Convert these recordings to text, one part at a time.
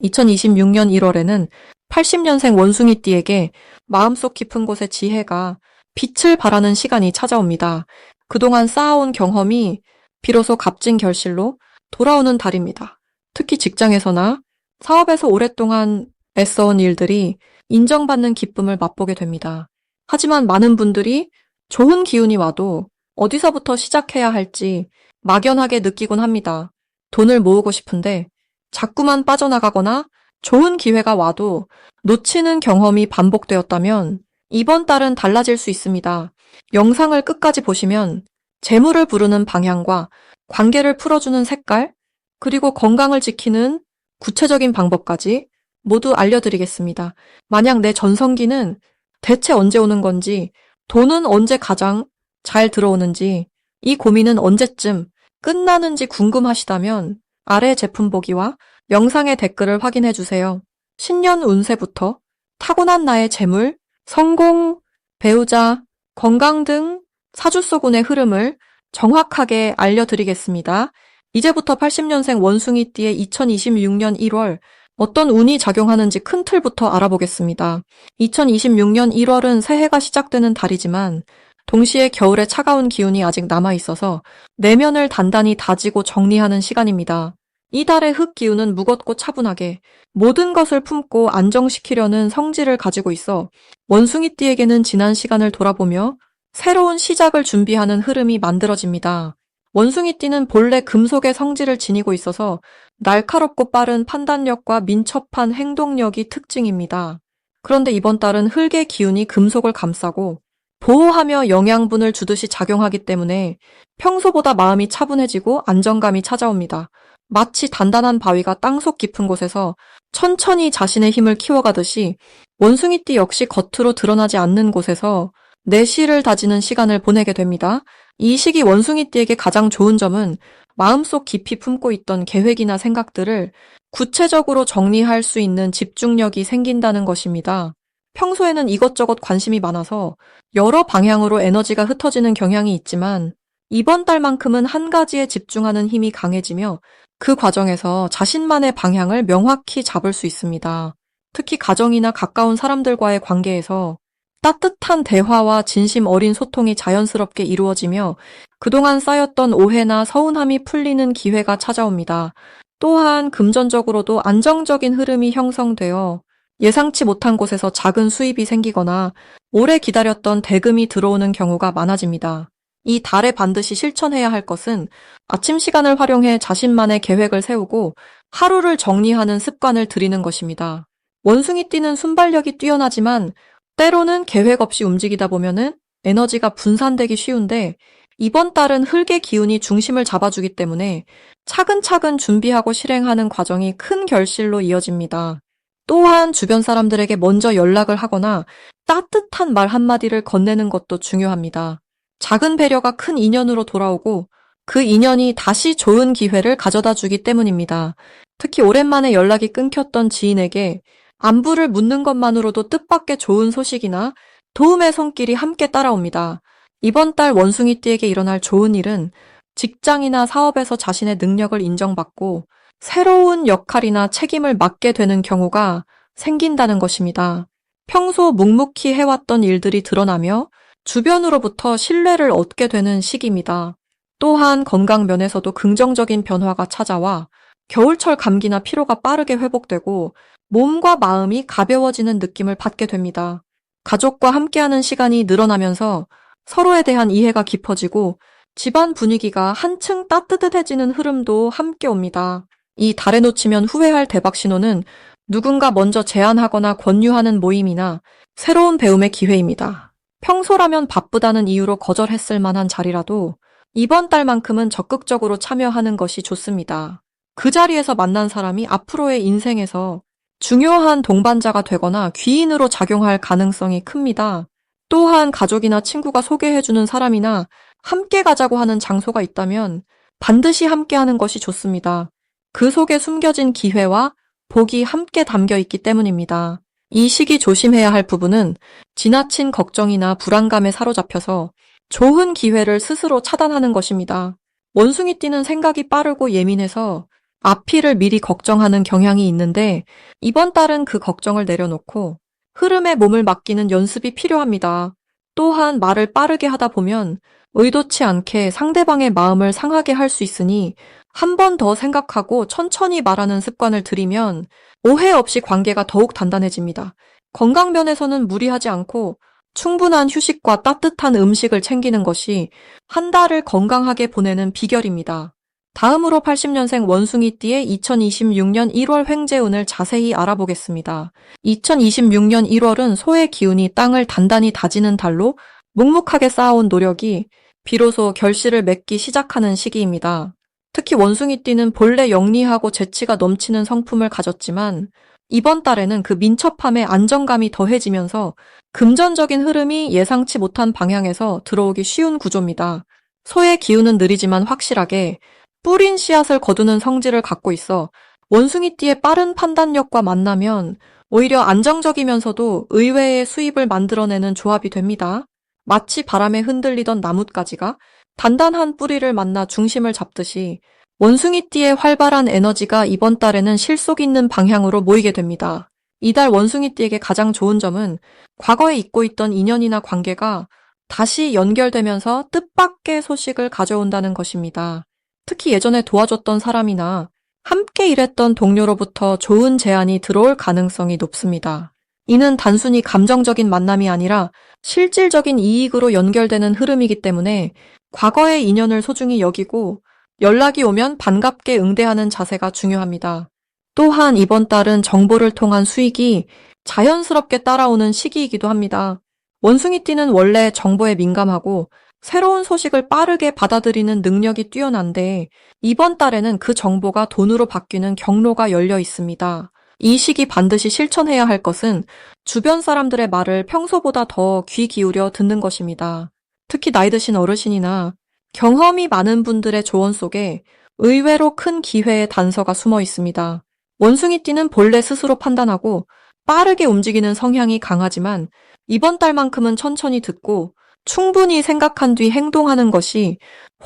2026년 1월에는 80년생 원숭이띠에게 마음속 깊은 곳의 지혜가 빛을 발하는 시간이 찾아옵니다. 그동안 쌓아온 경험이 비로소 값진 결실로 돌아오는 달입니다. 특히 직장에서나 사업에서 오랫동안 애써온 일들이 인정받는 기쁨을 맛보게 됩니다. 하지만 많은 분들이 좋은 기운이 와도 어디서부터 시작해야 할지 막연하게 느끼곤 합니다. 돈을 모으고 싶은데 자꾸만 빠져나가거나 좋은 기회가 와도 놓치는 경험이 반복되었다면 이번 달은 달라질 수 있습니다. 영상을 끝까지 보시면 재물을 부르는 방향과 관계를 풀어주는 색깔, 그리고 건강을 지키는 구체적인 방법까지 모두 알려드리겠습니다. 만약 내 전성기는 대체 언제 오는 건지, 돈은 언제 가장 잘 들어오는지, 이 고민은 언제쯤 끝나는지 궁금하시다면 아래 제품 보기와 영상의 댓글을 확인해 주세요. 신년 운세부터 타고난 나의 재물, 성공, 배우자, 건강 등 사주소군의 흐름을 정확하게 알려드리겠습니다. 이제부터 80년생 원숭이띠의 2026년 1월 어떤 운이 작용하는지 큰 틀부터 알아보겠습니다. 2026년 1월은 새해가 시작되는 달이지만 동시에 겨울의 차가운 기운이 아직 남아있어서 내면을 단단히 다지고 정리하는 시간입니다. 이 달의 흙 기운은 무겁고 차분하게 모든 것을 품고 안정시키려는 성질을 가지고 있어 원숭이띠에게는 지난 시간을 돌아보며 새로운 시작을 준비하는 흐름이 만들어집니다. 원숭이띠는 본래 금속의 성질을 지니고 있어서 날카롭고 빠른 판단력과 민첩한 행동력이 특징입니다. 그런데 이번 달은 흙의 기운이 금속을 감싸고 보호하며 영양분을 주듯이 작용하기 때문에 평소보다 마음이 차분해지고 안정감이 찾아옵니다. 마치 단단한 바위가 땅속 깊은 곳에서 천천히 자신의 힘을 키워가듯이 원숭이띠 역시 겉으로 드러나지 않는 곳에서 내실을 다지는 시간을 보내게 됩니다. 이 시기 원숭이띠에게 가장 좋은 점은 마음속 깊이 품고 있던 계획이나 생각들을 구체적으로 정리할 수 있는 집중력이 생긴다는 것입니다. 평소에는 이것저것 관심이 많아서 여러 방향으로 에너지가 흩어지는 경향이 있지만 이번 달만큼은 한 가지에 집중하는 힘이 강해지며 그 과정에서 자신만의 방향을 명확히 잡을 수 있습니다. 특히 가정이나 가까운 사람들과의 관계에서 따뜻한 대화와 진심 어린 소통이 자연스럽게 이루어지며 그동안 쌓였던 오해나 서운함이 풀리는 기회가 찾아옵니다. 또한 금전적으로도 안정적인 흐름이 형성되어 예상치 못한 곳에서 작은 수입이 생기거나 오래 기다렸던 대금이 들어오는 경우가 많아집니다. 이 달에 반드시 실천해야 할 것은 아침 시간을 활용해 자신만의 계획을 세우고 하루를 정리하는 습관을 들이는 것입니다. 원숭이띠는 순발력이 뛰어나지만 때로는 계획 없이 움직이다 보면은 에너지가 분산되기 쉬운데 이번 달은 흙의 기운이 중심을 잡아주기 때문에 차근차근 준비하고 실행하는 과정이 큰 결실로 이어집니다. 또한 주변 사람들에게 먼저 연락을 하거나 따뜻한 말 한마디를 건네는 것도 중요합니다. 작은 배려가 큰 인연으로 돌아오고 그 인연이 다시 좋은 기회를 가져다 주기 때문입니다. 특히 오랜만에 연락이 끊겼던 지인에게 안부를 묻는 것만으로도 뜻밖의 좋은 소식이나 도움의 손길이 함께 따라옵니다. 이번 달 원숭이띠에게 일어날 좋은 일은 직장이나 사업에서 자신의 능력을 인정받고 새로운 역할이나 책임을 맡게 되는 경우가 생긴다는 것입니다. 평소 묵묵히 해왔던 일들이 드러나며 주변으로부터 신뢰를 얻게 되는 시기입니다. 또한 건강 면에서도 긍정적인 변화가 찾아와 겨울철 감기나 피로가 빠르게 회복되고 몸과 마음이 가벼워지는 느낌을 받게 됩니다. 가족과 함께하는 시간이 늘어나면서 서로에 대한 이해가 깊어지고 집안 분위기가 한층 따뜻해지는 흐름도 함께 옵니다. 이 달에 놓치면 후회할 대박 신호는 누군가 먼저 제안하거나 권유하는 모임이나 새로운 배움의 기회입니다. 평소라면 바쁘다는 이유로 거절했을 만한 자리라도 이번 달만큼은 적극적으로 참여하는 것이 좋습니다. 그 자리에서 만난 사람이 앞으로의 인생에서 중요한 동반자가 되거나 귀인으로 작용할 가능성이 큽니다. 또한 가족이나 친구가 소개해주는 사람이나 함께 가자고 하는 장소가 있다면 반드시 함께하는 것이 좋습니다. 그 속에 숨겨진 기회와 복이 함께 담겨 있기 때문입니다. 이 시기 조심해야 할 부분은 지나친 걱정이나 불안감에 사로잡혀서 좋은 기회를 스스로 차단하는 것입니다. 원숭이띠는 생각이 빠르고 예민해서 앞일을 미리 걱정하는 경향이 있는데 이번 달은 그 걱정을 내려놓고 흐름에 몸을 맡기는 연습이 필요합니다. 또한 말을 빠르게 하다 보면 의도치 않게 상대방의 마음을 상하게 할 수 있으니 한 번 더 생각하고 천천히 말하는 습관을 들이면 오해 없이 관계가 더욱 단단해집니다. 건강 면에서는 무리하지 않고 충분한 휴식과 따뜻한 음식을 챙기는 것이 한 달을 건강하게 보내는 비결입니다. 다음으로 80년생 원숭이띠의 2026년 1월 횡재운을 자세히 알아보겠습니다. 2026년 1월은 소의 기운이 땅을 단단히 다지는 달로 묵묵하게 쌓아온 노력이 비로소 결실을 맺기 시작하는 시기입니다. 특히 원숭이띠는 본래 영리하고 재치가 넘치는 성품을 가졌지만 이번 달에는 그 민첩함에 안정감이 더해지면서 금전적인 흐름이 예상치 못한 방향에서 들어오기 쉬운 구조입니다. 소의 기운은 느리지만 확실하게 뿌린 씨앗을 거두는 성질을 갖고 있어 원숭이띠의 빠른 판단력과 만나면 오히려 안정적이면서도 의외의 수입을 만들어내는 조합이 됩니다. 마치 바람에 흔들리던 나뭇가지가 단단한 뿌리를 만나 중심을 잡듯이 원숭이띠의 활발한 에너지가 이번 달에는 실속 있는 방향으로 모이게 됩니다. 이달 원숭이띠에게 가장 좋은 점은 과거에 잊고 있던 인연이나 관계가 다시 연결되면서 뜻밖의 소식을 가져온다는 것입니다. 특히 예전에 도와줬던 사람이나 함께 일했던 동료로부터 좋은 제안이 들어올 가능성이 높습니다. 이는 단순히 감정적인 만남이 아니라 실질적인 이익으로 연결되는 흐름이기 때문에 과거의 인연을 소중히 여기고 연락이 오면 반갑게 응대하는 자세가 중요합니다. 또한 이번 달은 정보를 통한 수익이 자연스럽게 따라오는 시기이기도 합니다. 원숭이띠는 원래 정보에 민감하고 새로운 소식을 빠르게 받아들이는 능력이 뛰어난데 이번 달에는 그 정보가 돈으로 바뀌는 경로가 열려 있습니다. 이 시기 반드시 실천해야 할 것은 주변 사람들의 말을 평소보다 더 귀 기울여 듣는 것입니다. 특히 나이 드신 어르신이나 경험이 많은 분들의 조언 속에 의외로 큰 기회의 단서가 숨어 있습니다. 원숭이띠는 본래 스스로 판단하고 빠르게 움직이는 성향이 강하지만 이번 달만큼은 천천히 듣고 충분히 생각한 뒤 행동하는 것이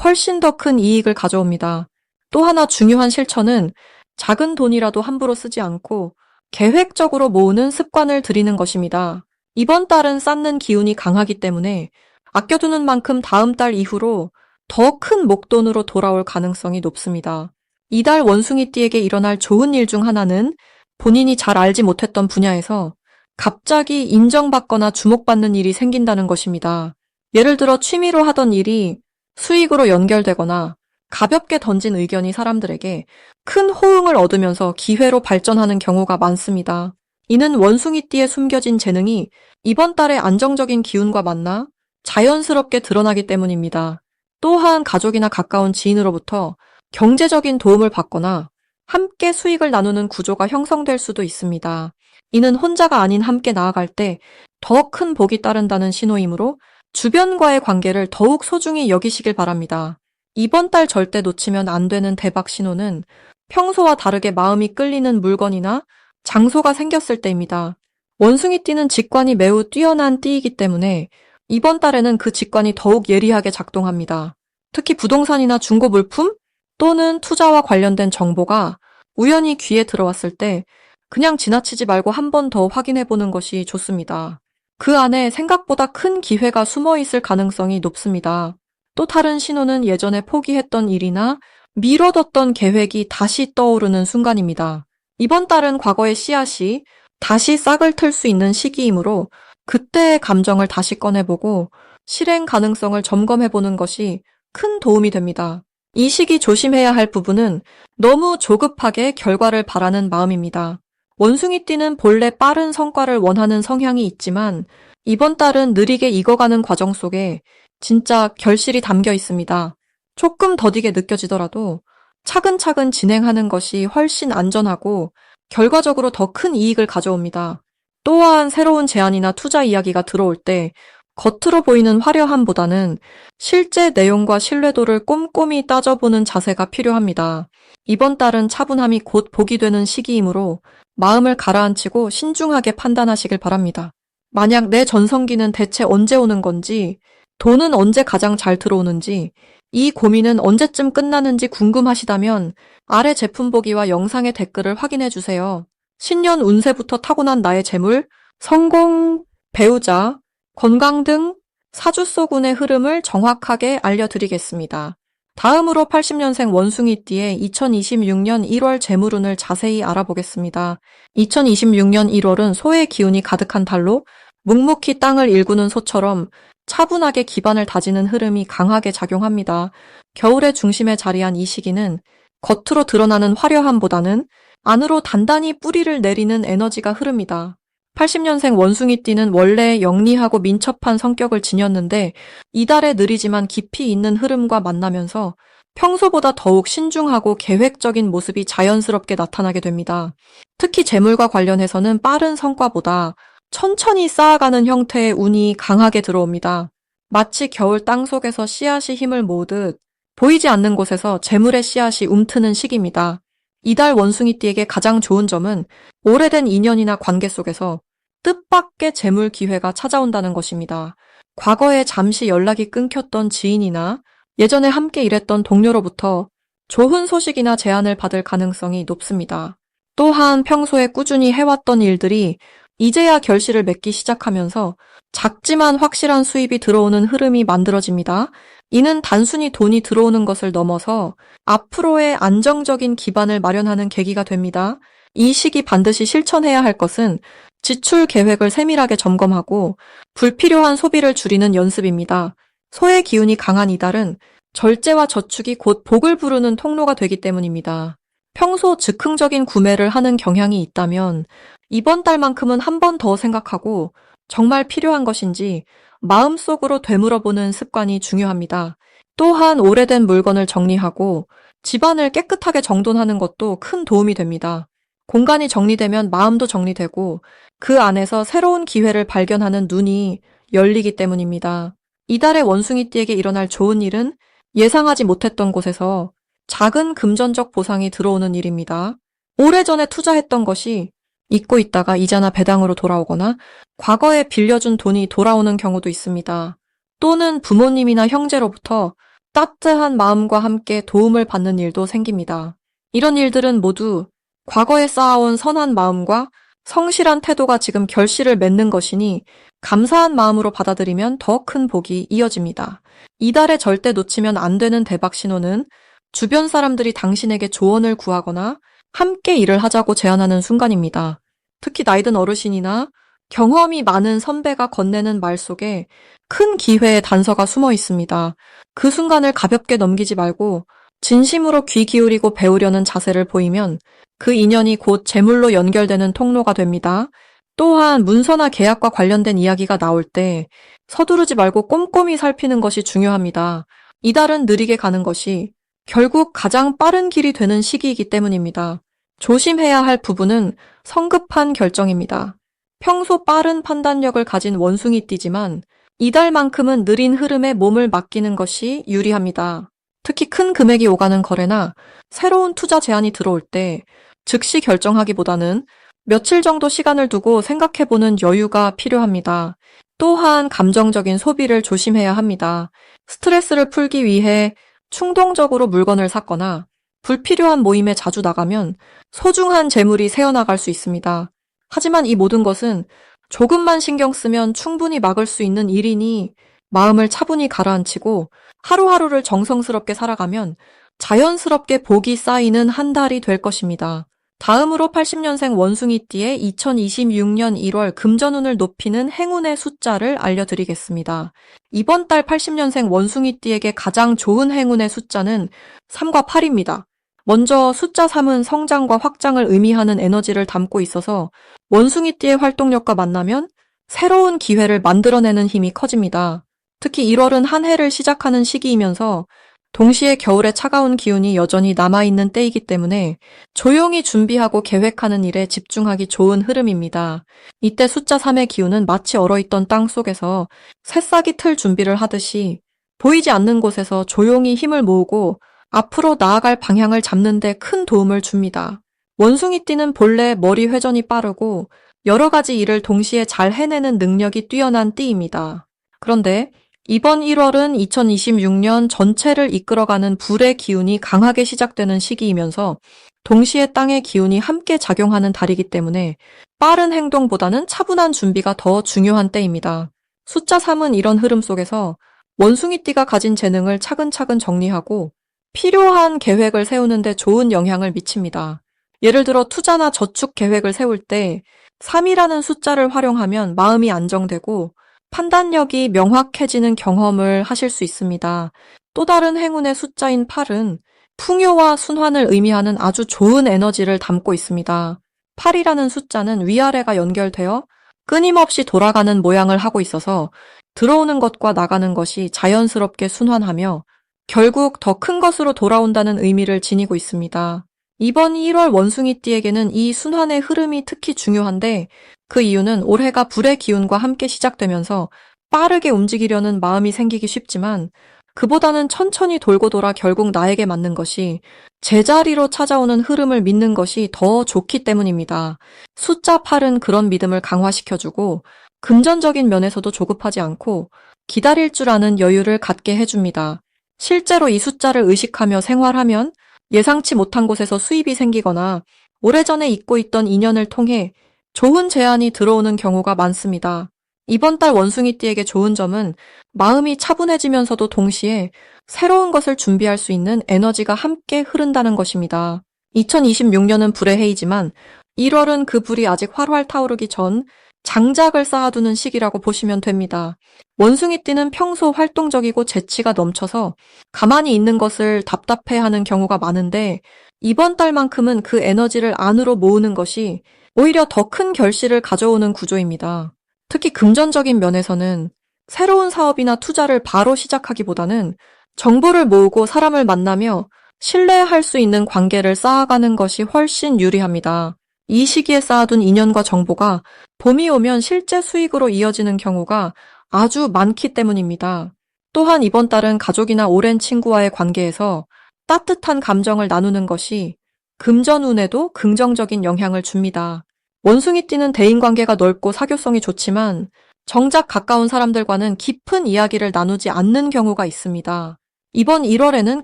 훨씬 더 큰 이익을 가져옵니다. 또 하나 중요한 실천은 작은 돈이라도 함부로 쓰지 않고 계획적으로 모으는 습관을 들이는 것입니다. 이번 달은 쌓는 기운이 강하기 때문에 아껴두는 만큼 다음 달 이후로 더 큰 목돈으로 돌아올 가능성이 높습니다. 이달 원숭이띠에게 일어날 좋은 일 중 하나는 본인이 잘 알지 못했던 분야에서 갑자기 인정받거나 주목받는 일이 생긴다는 것입니다. 예를 들어 취미로 하던 일이 수익으로 연결되거나 가볍게 던진 의견이 사람들에게 큰 호응을 얻으면서 기회로 발전하는 경우가 많습니다. 이는 원숭이띠에 숨겨진 재능이 이번 달에 안정적인 기운과 만나 자연스럽게 드러나기 때문입니다. 또한 가족이나 가까운 지인으로부터 경제적인 도움을 받거나 함께 수익을 나누는 구조가 형성될 수도 있습니다. 이는 혼자가 아닌 함께 나아갈 때 더 큰 복이 따른다는 신호이므로 주변과의 관계를 더욱 소중히 여기시길 바랍니다. 이번 달 절대 놓치면 안 되는 대박 신호는 평소와 다르게 마음이 끌리는 물건이나 장소가 생겼을 때입니다. 원숭이띠는 직관이 매우 뛰어난 띠이기 때문에 이번 달에는 그 직관이 더욱 예리하게 작동합니다. 특히 부동산이나 중고 물품 또는 투자와 관련된 정보가 우연히 귀에 들어왔을 때 그냥 지나치지 말고 한 번 더 확인해 보는 것이 좋습니다. 그 안에 생각보다 큰 기회가 숨어 있을 가능성이 높습니다. 또 다른 신호는 예전에 포기했던 일이나 미뤄뒀던 계획이 다시 떠오르는 순간입니다. 이번 달은 과거의 씨앗이 다시 싹을 틀 수 있는 시기이므로 그때의 감정을 다시 꺼내보고 실행 가능성을 점검해보는 것이 큰 도움이 됩니다. 이 시기 조심해야 할 부분은 너무 조급하게 결과를 바라는 마음입니다. 원숭이띠는 본래 빠른 성과를 원하는 성향이 있지만 이번 달은 느리게 익어가는 과정 속에 진짜 결실이 담겨 있습니다. 조금 더디게 느껴지더라도 차근차근 진행하는 것이 훨씬 안전하고 결과적으로 더 큰 이익을 가져옵니다. 또한 새로운 제안이나 투자 이야기가 들어올 때 겉으로 보이는 화려함보다는 실제 내용과 신뢰도를 꼼꼼히 따져보는 자세가 필요합니다. 이번 달은 차분함이 곧 복이 되는 시기이므로 마음을 가라앉히고 신중하게 판단하시길 바랍니다. 만약 내 전성기는 대체 언제 오는 건지, 돈은 언제 가장 잘 들어오는지, 이 고민은 언제쯤 끝나는지 궁금하시다면 아래 제품 보기와 영상의 댓글을 확인해 주세요. 신년 운세부터 타고난 나의 재물, 성공, 배우자, 건강 등 사주소군의 흐름을 정확하게 알려드리겠습니다. 다음으로 80년생 원숭이띠의 2026년 1월 재물운을 자세히 알아보겠습니다. 2026년 1월은 소의 기운이 가득한 달로 묵묵히 땅을 일구는 소처럼 차분하게 기반을 다지는 흐름이 강하게 작용합니다. 겨울의 중심에 자리한 이 시기는 겉으로 드러나는 화려함보다는 안으로 단단히 뿌리를 내리는 에너지가 흐릅니다. 80년생 원숭이띠는 원래 영리하고 민첩한 성격을 지녔는데 이달에 느리지만 깊이 있는 흐름과 만나면서 평소보다 더욱 신중하고 계획적인 모습이 자연스럽게 나타나게 됩니다. 특히 재물과 관련해서는 빠른 성과보다 천천히 쌓아가는 형태의 운이 강하게 들어옵니다. 마치 겨울 땅속에서 씨앗이 힘을 모으듯 보이지 않는 곳에서 재물의 씨앗이 움트는 시기입니다. 이달 원숭이띠에게 가장 좋은 점은 오래된 인연이나 관계 속에서 뜻밖의 재물 기회가 찾아온다는 것입니다. 과거에 잠시 연락이 끊겼던 지인이나 예전에 함께 일했던 동료로부터 좋은 소식이나 제안을 받을 가능성이 높습니다. 또한 평소에 꾸준히 해왔던 일들이 이제야 결실을 맺기 시작하면서 작지만 확실한 수입이 들어오는 흐름이 만들어집니다. 이는 단순히 돈이 들어오는 것을 넘어서 앞으로의 안정적인 기반을 마련하는 계기가 됩니다. 이 시기 반드시 실천해야 할 것은 지출 계획을 세밀하게 점검하고 불필요한 소비를 줄이는 연습입니다. 소의 기운이 강한 이달은 절제와 저축이 곧 복을 부르는 통로가 되기 때문입니다. 평소 즉흥적인 구매를 하는 경향이 있다면 이번 달만큼은 한 번 더 생각하고 정말 필요한 것인지 마음속으로 되물어보는 습관이 중요합니다. 또한 오래된 물건을 정리하고 집안을 깨끗하게 정돈하는 것도 큰 도움이 됩니다. 공간이 정리되면 마음도 정리되고 그 안에서 새로운 기회를 발견하는 눈이 열리기 때문입니다. 이달의 원숭이띠에게 일어날 좋은 일은 예상하지 못했던 곳에서 작은 금전적 보상이 들어오는 일입니다. 오래전에 투자했던 것이 잊고 있다가 이자나 배당으로 돌아오거나 과거에 빌려준 돈이 돌아오는 경우도 있습니다. 또는 부모님이나 형제로부터 따뜻한 마음과 함께 도움을 받는 일도 생깁니다. 이런 일들은 모두 과거에 쌓아온 선한 마음과 성실한 태도가 지금 결실을 맺는 것이니 감사한 마음으로 받아들이면 더 큰 복이 이어집니다. 이달에 절대 놓치면 안 되는 대박 신호는 주변 사람들이 당신에게 조언을 구하거나 함께 일을 하자고 제안하는 순간입니다. 특히 나이든 어르신이나 경험이 많은 선배가 건네는 말 속에 큰 기회의 단서가 숨어 있습니다. 그 순간을 가볍게 넘기지 말고 진심으로 귀 기울이고 배우려는 자세를 보이면 그 인연이 곧 재물로 연결되는 통로가 됩니다. 또한 문서나 계약과 관련된 이야기가 나올 때 서두르지 말고 꼼꼼히 살피는 것이 중요합니다. 이달은 느리게 가는 것이 결국 가장 빠른 길이 되는 시기이기 때문입니다. 조심해야 할 부분은 성급한 결정입니다. 평소 빠른 판단력을 가진 원숭이띠지만 이달만큼은 느린 흐름에 몸을 맡기는 것이 유리합니다. 특히 큰 금액이 오가는 거래나 새로운 투자 제안이 들어올 때 즉시 결정하기보다는 며칠 정도 시간을 두고 생각해보는 여유가 필요합니다. 또한 감정적인 소비를 조심해야 합니다. 스트레스를 풀기 위해 충동적으로 물건을 샀거나 불필요한 모임에 자주 나가면 소중한 재물이 새어나갈 수 있습니다. 하지만 이 모든 것은 조금만 신경 쓰면 충분히 막을 수 있는 일이니 마음을 차분히 가라앉히고 하루하루를 정성스럽게 살아가면 자연스럽게 복이 쌓이는 한 달이 될 것입니다. 다음으로 80년생 원숭이띠의 2026년 1월 금전운을 높이는 행운의 숫자를 알려드리겠습니다. 이번 달 80년생 원숭이띠에게 가장 좋은 행운의 숫자는 3과 8입니다. 먼저 숫자 3은 성장과 확장을 의미하는 에너지를 담고 있어서 원숭이띠의 활동력과 만나면 새로운 기회를 만들어내는 힘이 커집니다. 특히 1월은 한 해를 시작하는 시기이면서 동시에 겨울의 차가운 기운이 여전히 남아있는 때이기 때문에 조용히 준비하고 계획하는 일에 집중하기 좋은 흐름입니다. 이때 숫자 3의 기운은 마치 얼어있던 땅 속에서 새싹이 틀 준비를 하듯이 보이지 않는 곳에서 조용히 힘을 모으고 앞으로 나아갈 방향을 잡는 데 큰 도움을 줍니다. 원숭이띠는 본래 머리 회전이 빠르고 여러 가지 일을 동시에 잘 해내는 능력이 뛰어난 띠입니다. 그런데 이번 1월은 2026년 전체를 이끌어가는 불의 기운이 강하게 시작되는 시기이면서 동시에 땅의 기운이 함께 작용하는 달이기 때문에 빠른 행동보다는 차분한 준비가 더 중요한 때입니다. 숫자 3은 이런 흐름 속에서 원숭이띠가 가진 재능을 차근차근 정리하고 필요한 계획을 세우는 데 좋은 영향을 미칩니다. 예를 들어 투자나 저축 계획을 세울 때 3이라는 숫자를 활용하면 마음이 안정되고 판단력이 명확해지는 경험을 하실 수 있습니다. 또 다른 행운의 숫자인 8은 풍요와 순환을 의미하는 아주 좋은 에너지를 담고 있습니다. 8이라는 숫자는 위아래가 연결되어 끊임없이 돌아가는 모양을 하고 있어서 들어오는 것과 나가는 것이 자연스럽게 순환하며 결국 더 큰 것으로 돌아온다는 의미를 지니고 있습니다. 이번 1월 원숭이띠에게는 이 순환의 흐름이 특히 중요한데 그 이유는 올해가 불의 기운과 함께 시작되면서 빠르게 움직이려는 마음이 생기기 쉽지만 그보다는 천천히 돌고 돌아 결국 나에게 맞는 것이 제자리로 찾아오는 흐름을 믿는 것이 더 좋기 때문입니다. 숫자 8은 그런 믿음을 강화시켜주고 금전적인 면에서도 조급하지 않고 기다릴 줄 아는 여유를 갖게 해줍니다. 실제로 이 숫자를 의식하며 생활하면 예상치 못한 곳에서 수입이 생기거나 오래전에 잊고 있던 인연을 통해 좋은 제안이 들어오는 경우가 많습니다. 이번 달 원숭이띠에게 좋은 점은 마음이 차분해지면서도 동시에 새로운 것을 준비할 수 있는 에너지가 함께 흐른다는 것입니다. 2026년은 불의 해이지만 1월은 그 불이 아직 활활 타오르기 전 장작을 쌓아두는 시기라고 보시면 됩니다. 원숭이띠는 평소 활동적이고 재치가 넘쳐서 가만히 있는 것을 답답해하는 경우가 많은데 이번 달만큼은 그 에너지를 안으로 모으는 것이 오히려 더 큰 결실을 가져오는 구조입니다. 특히 금전적인 면에서는 새로운 사업이나 투자를 바로 시작하기보다는 정보를 모으고 사람을 만나며 신뢰할 수 있는 관계를 쌓아가는 것이 훨씬 유리합니다. 이 시기에 쌓아둔 인연과 정보가 봄이 오면 실제 수익으로 이어지는 경우가 아주 많기 때문입니다. 또한 이번 달은 가족이나 오랜 친구와의 관계에서 따뜻한 감정을 나누는 것이 금전운에도 긍정적인 영향을 줍니다. 원숭이띠는 대인관계가 넓고 사교성이 좋지만 정작 가까운 사람들과는 깊은 이야기를 나누지 않는 경우가 있습니다. 이번 1월에는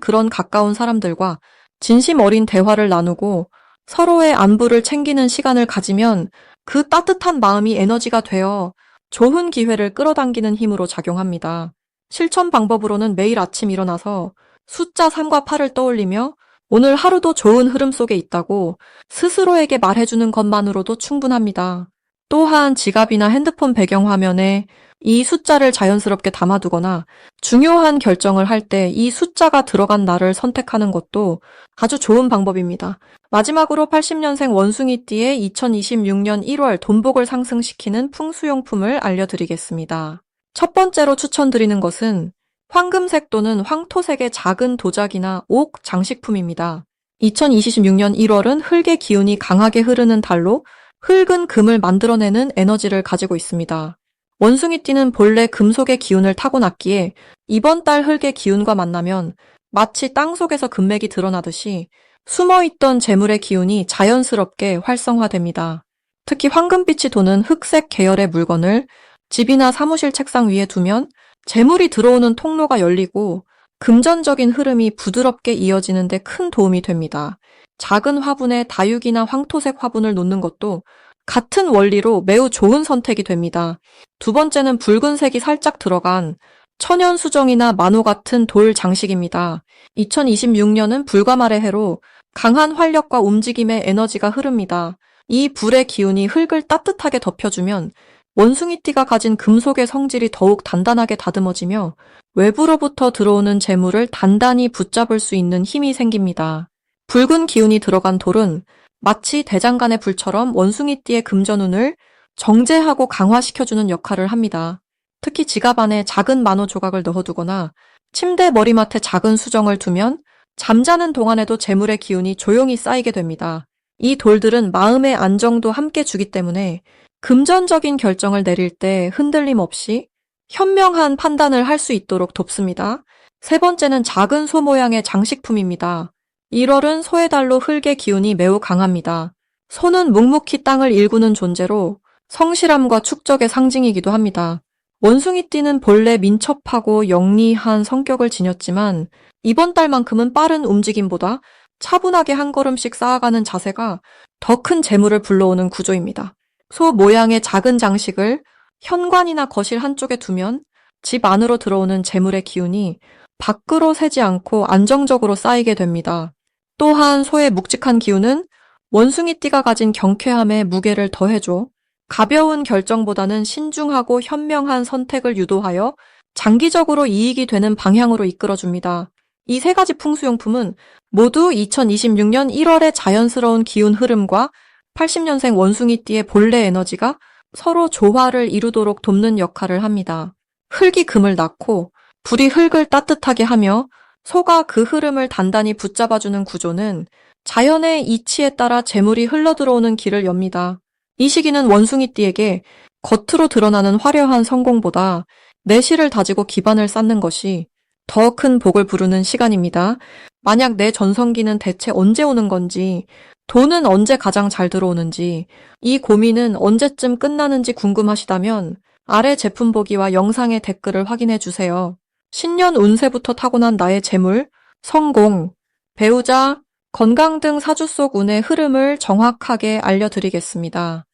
그런 가까운 사람들과 진심 어린 대화를 나누고 서로의 안부를 챙기는 시간을 가지면 그 따뜻한 마음이 에너지가 되어 좋은 기회를 끌어당기는 힘으로 작용합니다. 실천 방법으로는 매일 아침 일어나서 숫자 3과 8을 떠올리며 오늘 하루도 좋은 흐름 속에 있다고 스스로에게 말해주는 것만으로도 충분합니다. 또한 지갑이나 핸드폰 배경화면에 이 숫자를 자연스럽게 담아두거나 중요한 결정을 할 때 이 숫자가 들어간 날을 선택하는 것도 아주 좋은 방법입니다. 마지막으로 80년생 원숭이띠의 2026년 1월 돈복을 상승시키는 풍수용품을 알려드리겠습니다. 첫 번째로 추천드리는 것은 황금색 또는 황토색의 작은 도자기나 옥 장식품입니다. 2026년 1월은 흙의 기운이 강하게 흐르는 달로 흙은 금을 만들어내는 에너지를 가지고 있습니다. 원숭이띠는 본래 금속의 기운을 타고났기에 이번 달 흙의 기운과 만나면 마치 땅속에서 금맥이 드러나듯이 숨어있던 재물의 기운이 자연스럽게 활성화됩니다. 특히 황금빛이 도는 흑색 계열의 물건을 집이나 사무실 책상 위에 두면 재물이 들어오는 통로가 열리고 금전적인 흐름이 부드럽게 이어지는 데 큰 도움이 됩니다. 작은 화분에 다육이나 황토색 화분을 놓는 것도 같은 원리로 매우 좋은 선택이 됩니다. 두 번째는 붉은색이 살짝 들어간 천연수정이나 마노 같은 돌 장식입니다. 2026년은 불가말의 해로 강한 활력과 움직임의 에너지가 흐릅니다. 이 불의 기운이 흙을 따뜻하게 덮여주면 원숭이띠가 가진 금속의 성질이 더욱 단단하게 다듬어지며 외부로부터 들어오는 재물을 단단히 붙잡을 수 있는 힘이 생깁니다. 붉은 기운이 들어간 돌은 마치 대장간의 불처럼 원숭이띠의 금전운을 정제하고 강화시켜주는 역할을 합니다. 특히 지갑 안에 작은 만호 조각을 넣어두거나 침대 머리맡에 작은 수정을 두면 잠자는 동안에도 재물의 기운이 조용히 쌓이게 됩니다. 이 돌들은 마음의 안정도 함께 주기 때문에 금전적인 결정을 내릴 때 흔들림 없이 현명한 판단을 할 수 있도록 돕습니다. 세 번째는 작은 소 모양의 장식품입니다. 1월은 소의 달로 흙의 기운이 매우 강합니다. 소는 묵묵히 땅을 일구는 존재로 성실함과 축적의 상징이기도 합니다. 원숭이띠는 본래 민첩하고 영리한 성격을 지녔지만 이번 달만큼은 빠른 움직임보다 차분하게 한 걸음씩 쌓아가는 자세가 더 큰 재물을 불러오는 구조입니다. 소 모양의 작은 장식을 현관이나 거실 한쪽에 두면 집 안으로 들어오는 재물의 기운이 밖으로 새지 않고 안정적으로 쌓이게 됩니다. 또한 소의 묵직한 기운은 원숭이띠가 가진 경쾌함에 무게를 더해줘 가벼운 결정보다는 신중하고 현명한 선택을 유도하여 장기적으로 이익이 되는 방향으로 이끌어줍니다. 이 세 가지 풍수용품은 모두 2026년 1월의 자연스러운 기운 흐름과 80년생 원숭이띠의 본래 에너지가 서로 조화를 이루도록 돕는 역할을 합니다. 흙이 금을 낳고 불이 흙을 따뜻하게 하며 소가 그 흐름을 단단히 붙잡아주는 구조는 자연의 이치에 따라 재물이 흘러들어오는 길을 엽니다. 이 시기는 원숭이띠에게 겉으로 드러나는 화려한 성공보다 내실을 다지고 기반을 쌓는 것이 더 큰 복을 부르는 시간입니다. 만약 내 전성기는 대체 언제 오는 건지, 돈은 언제 가장 잘 들어오는지, 이 고민은 언제쯤 끝나는지 궁금하시다면 아래 제품 보기와 영상의 댓글을 확인해 주세요. 신년 운세부터 타고난 나의 재물, 성공, 배우자, 건강 등 사주 속 운의 흐름을 정확하게 알려드리겠습니다.